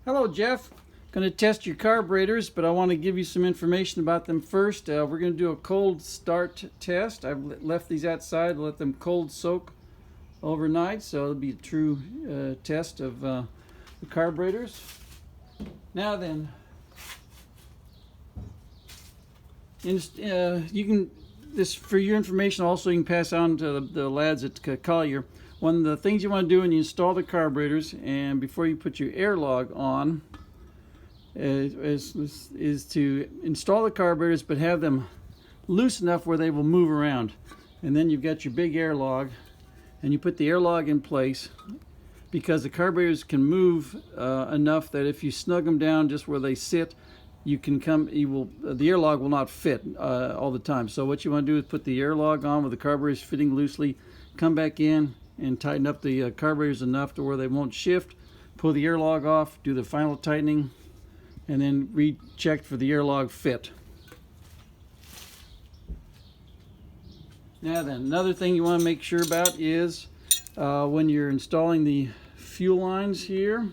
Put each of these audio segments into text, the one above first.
Hello, Jeff. Going to test your carburetors, but I want to give you some information about them first. We're going to do a cold start test. I've left these outside, let them cold soak overnight, so it'll be a true test of the carburetors. Now then, you can, this for your information also, you can pass on to the lads at Collier. One of the things you want to do when you install the carburetors and before you put your air log on is to install the carburetors but have them loose enough where they will move around. And then you've got your big air log and you put the air log in place, because the carburetors can move enough that if you snug them down just where they sit, the air log will not fit all the time. So what you want to do is put the air log on with the carburetors fitting loosely, come back in and tighten up the carburetors enough to where they won't shift, pull the air log off, do the final tightening, and then recheck for the air log fit. Now then, another thing you want to make sure about is when you're installing the fuel lines here,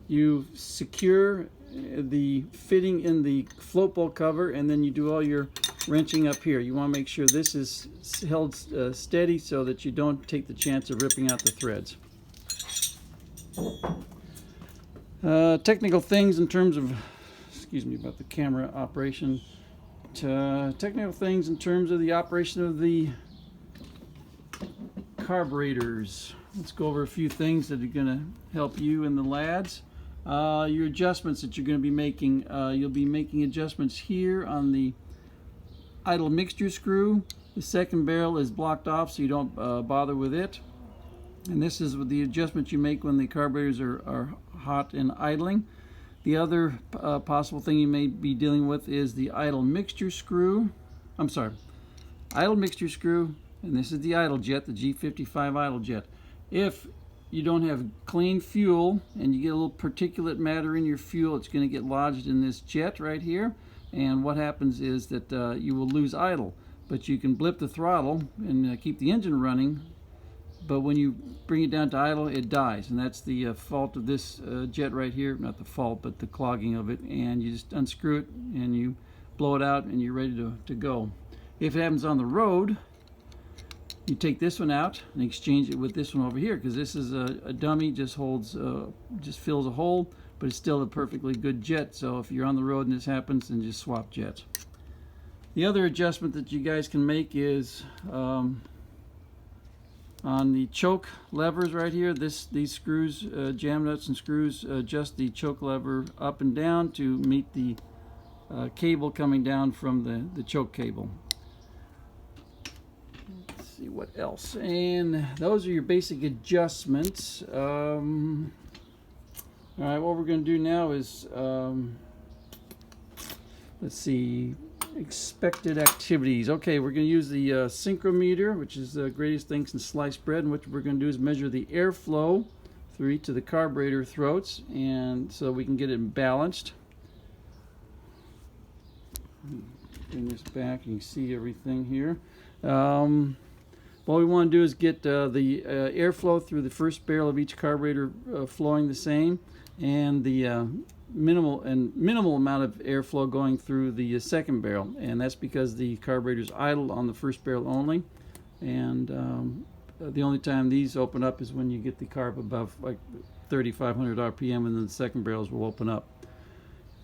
you secure the fitting in the float bolt cover, and then you do all your wrenching up here. You want to make sure this is held steady so that you don't take the chance of ripping out the threads. Technical things in terms of, excuse me about the camera operation, technical things in terms of the operation of the carburetors. Let's go over a few things that are going to help you and the lads. Your adjustments that you're going to be making. You'll be making adjustments here on the idle mixture screw. The second barrel is blocked off so you don't bother with it. And this is with the adjustment you make when the carburetors are hot and idling. The other possible thing you may be dealing with is the idle mixture screw. Idle mixture screw, and this is the idle jet, the G55 idle jet. If you don't have clean fuel and you get a little particulate matter in your fuel, it's going to get lodged in this jet right here, and what happens is that you will lose idle. But you can blip the throttle and keep the engine running, but when you bring it down to idle, it dies, and that's the fault of this jet right here. Not the fault, but the clogging of it. And you just unscrew it and you blow it out and you're ready to go. If it happens on the road, you take this one out and exchange it with this one over here, because this is a dummy, just holds, just fills a hole, but it's still a perfectly good jet. So if you're on the road and this happens, then just swap jets. The other adjustment that you guys can make is on the choke levers right here. These screws, jam nuts and screws, adjust the choke lever up and down to meet the cable coming down from the choke cable. Let's see what else. And those are your basic adjustments. All right, what we're going to do now is, let's see, expected activities. Okay, we're going to use the synchrometer, which is the greatest thing since sliced bread, and what we're going to do is measure the airflow through each of the carburetor throats, and so we can get it balanced. Bring this back, you can see everything here. What we want to do is get the airflow through the first barrel of each carburetor flowing the same, and the minimal amount of airflow going through the second barrel, and that's because the carburetor's idle on the first barrel only, and the only time these open up is when you get the carb above like 3,500 RPM, and then the second barrels will open up.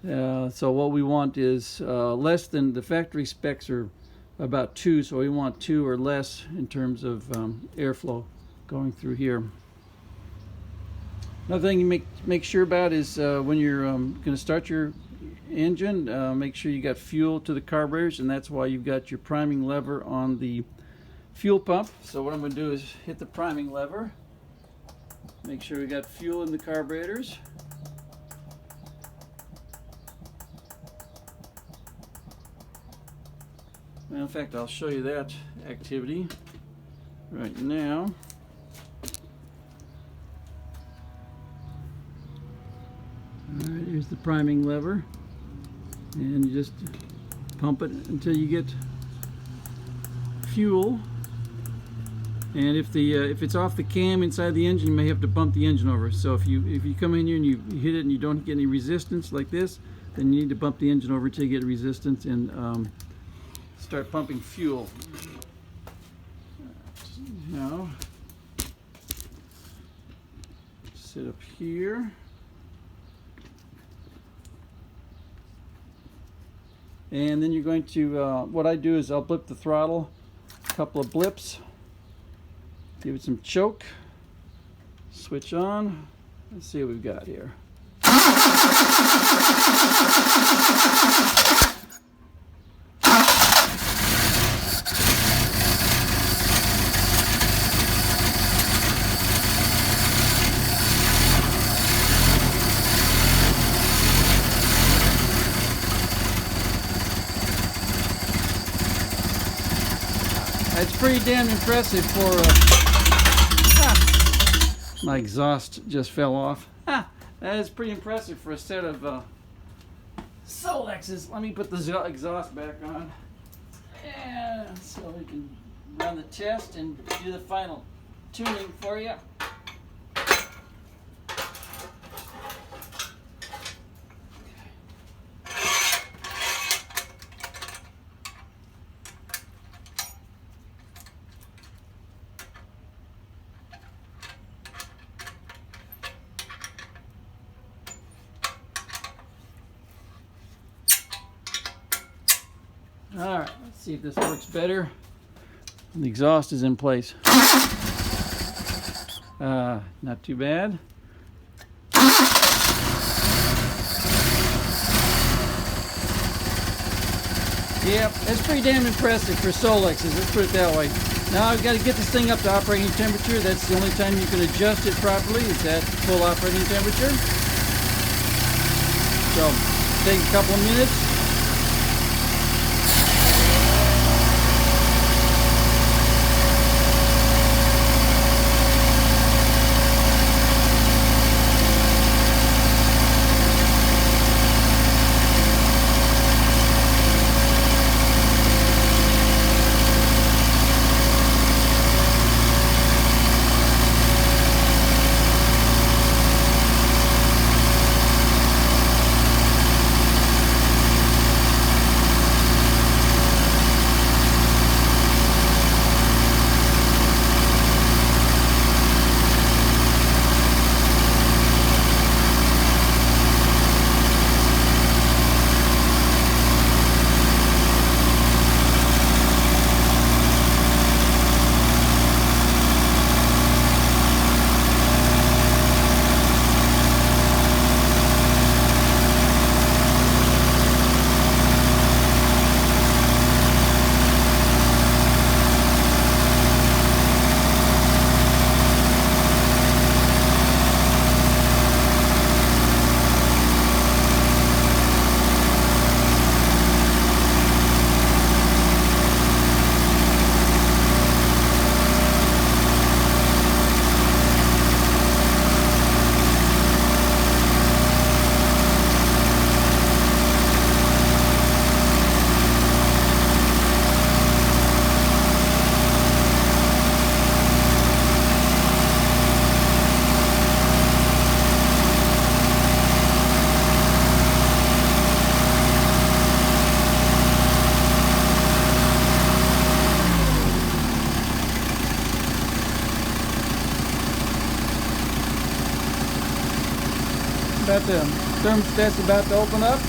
So what we want is less than the factory specs are about 2, so we want 2 or less in terms of airflow going through here. Another thing you make sure about is when you're going to start your engine, make sure you got fuel to the carburetors, and that's why you've got your priming lever on the fuel pump. So what I'm going to do is hit the priming lever, make sure we got fuel in the carburetors. And in fact, I'll show you that activity right now. Alright, here's the priming lever, and you just pump it until you get fuel And if it's off the cam inside the engine, you may have to bump the engine over. So if you come in here and you hit it and you don't get any resistance like this, then you need to bump the engine over till you get resistance and start pumping fuel. Now, sit up here. And then you're going to, what I do is I'll blip the throttle, a couple of blips, give it some choke, switch on. Let's see what we've got here. It's pretty damn impressive for my exhaust just fell off. That is pretty impressive for a set of Solexes. Let me put the exhaust back on. Yeah, so we can run the test and do the final tuning for you. All right, let's see if this works better. The exhaust is in place. Not too bad. Yeah, that's pretty damn impressive for Solexes, let's put it that way. Now I've got to get this thing up to operating temperature. That's the only time you can adjust it properly, is at full operating temperature. So, take a couple of minutes. About the thermostat's about to open up.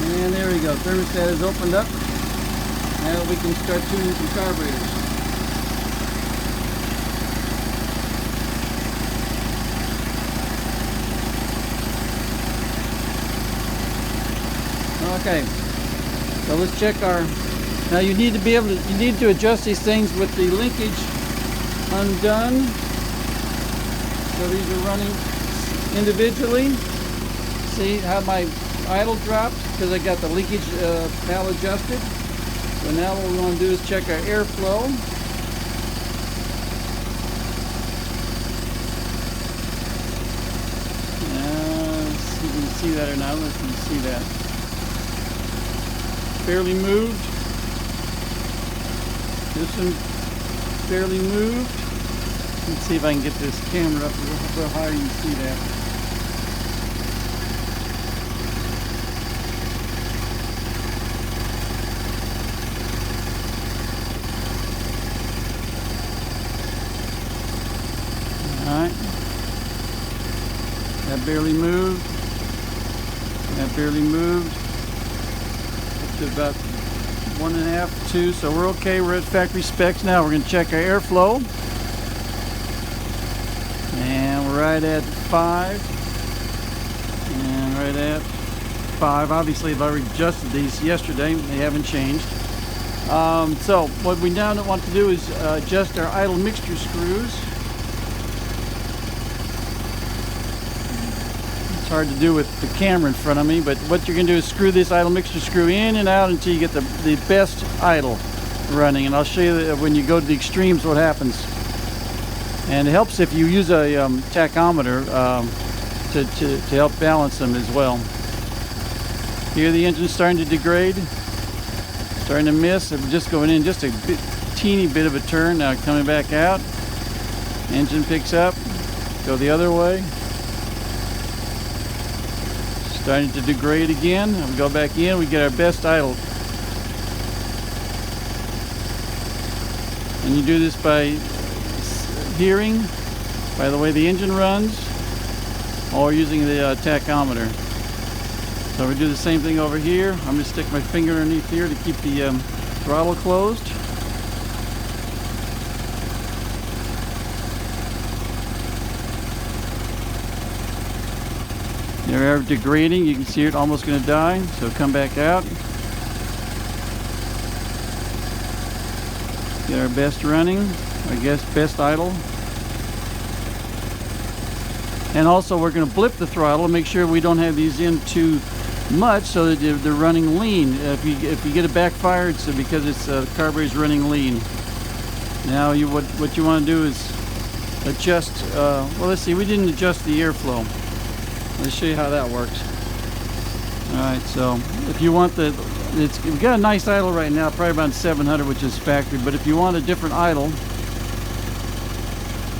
And there we go, thermostat is opened up. Now we can start tuning some carburetors. Okay, so let's check our, now you need to adjust these things with the linkage undone. So these are running individually. See how my idle dropped because I got the leakage valve adjusted. So now what we want to do is check our airflow. Let's see if you can see that or not. I don't know if you can see that. Fairly moved. This one fairly moved. Let's see if I can get this camera up a little higher. You can see that. Alright. That barely moved. That barely moved. Up to about 1.5, 2. So we're okay. We're at factory specs now. We're going to check our airflow. And we're right at 5. And right at 5. Obviously, I've already adjusted these yesterday. They haven't changed. So what we now want to do is adjust our idle mixture screws. It's hard to do with the camera in front of me, but what you're going to do is screw this idle mixture screw in and out until you get the best idle running. And I'll show you that when you go to the extremes what happens. And it helps if you use a tachometer to help balance them as well. Here the engine's starting to degrade, starting to miss. We're just going in just a teeny bit of a turn. Now coming back out. Engine picks up. Go the other way. Starting to degrade again. We go back in. We get our best idle. And you do this by hearing, by the way the engine runs, or using the tachometer. So we do the same thing over here. I'm going to stick my finger underneath here to keep the throttle closed. They're degrading. You can see it almost going to die. So come back out. Get our best running. I guess best idle. And also we're going to blip the throttle and make sure we don't have these in too much so that they're running lean. If you get a backfire, it's because it's the carburetor's running lean. Now what you want to do is adjust. Well, let's see. We didn't adjust the airflow. Let's show you how that works. All right. So if you want we've got a nice idle right now, probably about 700, which is factory. But if you want a different idle,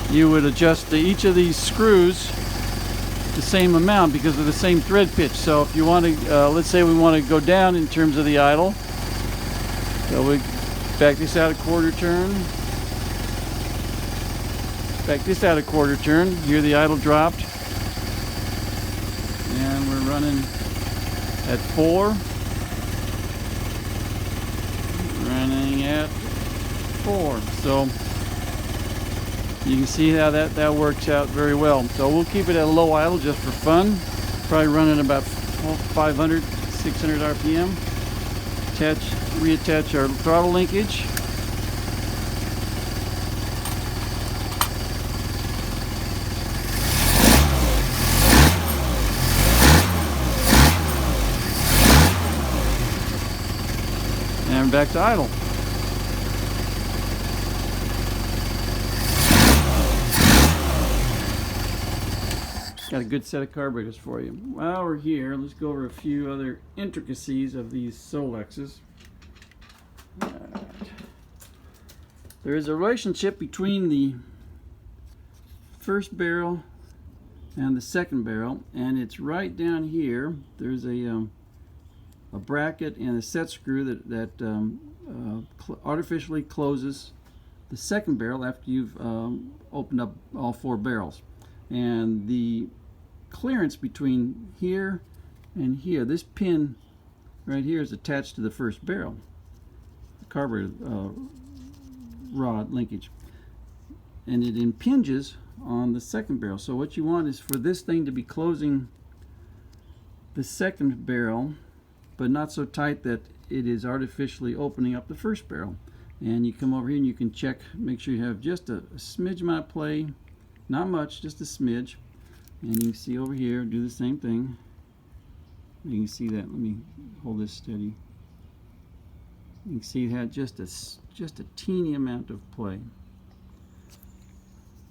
you would adjust each of these screws the same amount because of the same thread pitch. So if you want to, let's say we want to go down in terms of the idle, so we back this out a quarter turn, back this out a quarter turn. Here the idle dropped, and we're running at 4. Running at 4. So you can see how that works out very well. So we'll keep it at a low idle just for fun. Probably running about 500, 600 RPM. Reattach our throttle linkage. And back to idle. Got a good set of carburetors for you. While we're here, let's go over a few other intricacies of these Solexes. There is a relationship between the first barrel and the second barrel, and it's right down here. There's a bracket and a set screw that artificially closes the second barrel after you've opened up all 4 barrels. And the clearance between here and here, this pin right here is attached to the first barrel, the carburetor rod linkage, and it impinges on the second barrel. So what you want is for this thing to be closing the second barrel, but not so tight that it is artificially opening up the first barrel. And you come over here and you can check, make sure you have just a smidge amount of play. Not much, just a smidge. And you can see over here, do the same thing. You can see that. Let me hold this steady. You can see it had just a teeny amount of play.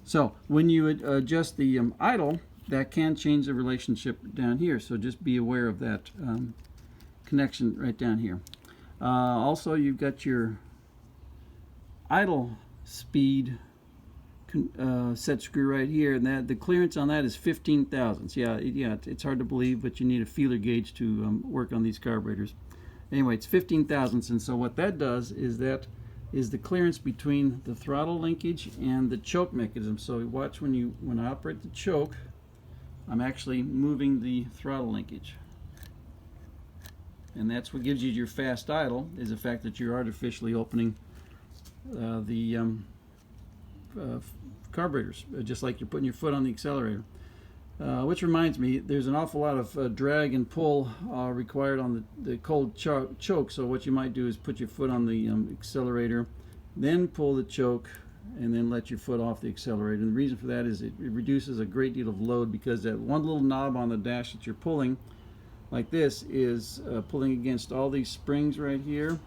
So when you adjust the idle, that can change the relationship down here. So just be aware of that connection right down here. Also, you've got your idle speed set screw right here, and the clearance on that is 15 thousandths. Yeah, it's hard to believe, but you need a feeler gauge to work on these carburetors. Anyway, it's 15 thousandths, and so what that does is that is the clearance between the throttle linkage and the choke mechanism. So watch when I operate the choke, I'm actually moving the throttle linkage. And that's what gives you your fast idle, is the fact that you're artificially opening the carburetors, just like you're putting your foot on the accelerator. Which reminds me, there's an awful lot of drag and pull required on the cold choke. So what you might do is put your foot on the accelerator, then pull the choke, and then let your foot off the accelerator. And the reason for that is it reduces a great deal of load, because that one little knob on the dash that you're pulling like this is pulling against all these springs right here,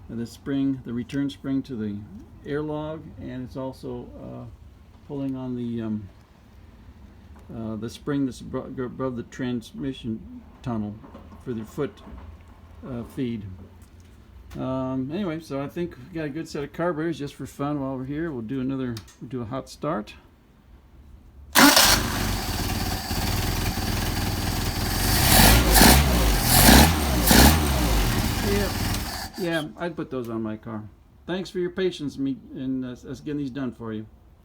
and the return spring to the airlog, and it's also pulling on the spring that's above the transmission tunnel for the foot feed. Anyway, so I think we got a good set of carburetors just for fun while we're here. We'll do a hot start. Yeah, I'd put those on my car. Thanks for your patience and us getting these done for you.